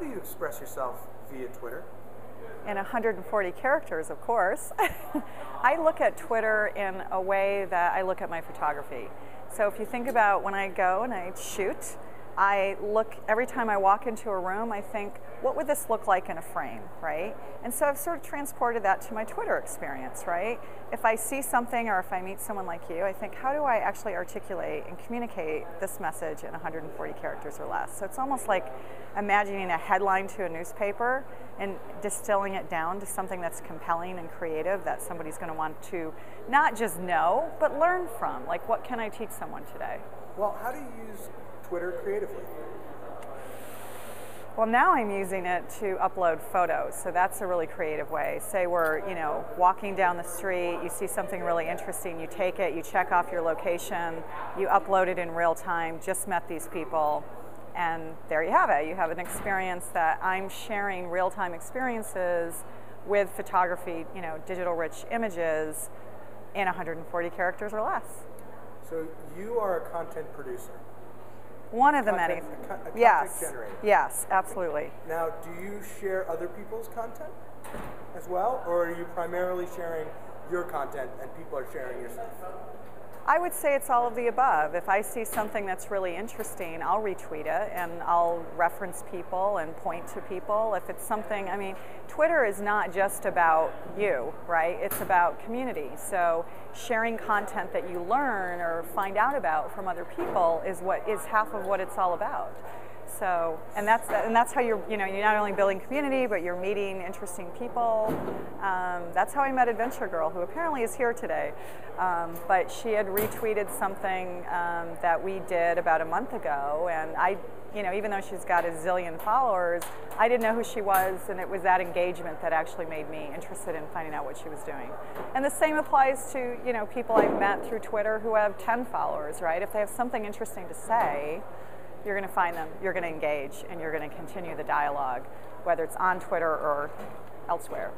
do you express yourself via Twitter? In 140 characters, of course. I look at Twitter in a way that I look at my photography. So if you think about when I go and I shoot, I look, every time I walk into a room, I think, what would this look like in a frame, right? And so I've sort of transported that to my Twitter experience, right? If I see something or if I meet someone like you, I think, how do I actually articulate and communicate this message in 140 characters or less? So it's almost like imagining a headline to a newspaper and distilling it down to something that's compelling and creative that somebody's going to want to not just know, but learn from. Like, what can I teach someone today? Well, how do you use Twitter creatively? Well, now I'm using it to upload photos, so that's a really creative way. Say we're, walking down the street, you see something really interesting, you take it, you check off your location, you upload it in real time, just met these people, and there you have it. You have an experience that I'm sharing real-time experiences with photography, digital-rich images in 140 characters or less. So you are a content producer. One of the many. A content generator. Yes, absolutely. Now, do you share other people's content as well, or are you primarily sharing your content and people are sharing your stuff? I would say it's all of the above. If I see something that's really interesting, I'll retweet it and I'll reference people and point to people. If it's something, Twitter is not just about you, right? It's about community. So sharing content that you learn or find out about from other people is half of what it's all about. So, and that's how you're not only building community, but you're meeting interesting people. That's how I met Adventure Girl, who apparently is here today. But she had retweeted something that we did about a month ago, and I, even though she's got a zillion followers, I didn't know who she was, and it was that engagement that actually made me interested in finding out what she was doing. And the same applies to, people I've met through Twitter who have 10 followers, right? If they have something interesting to say, you're going to find them, you're going to engage, and you're going to continue the dialogue, whether it's on Twitter or elsewhere.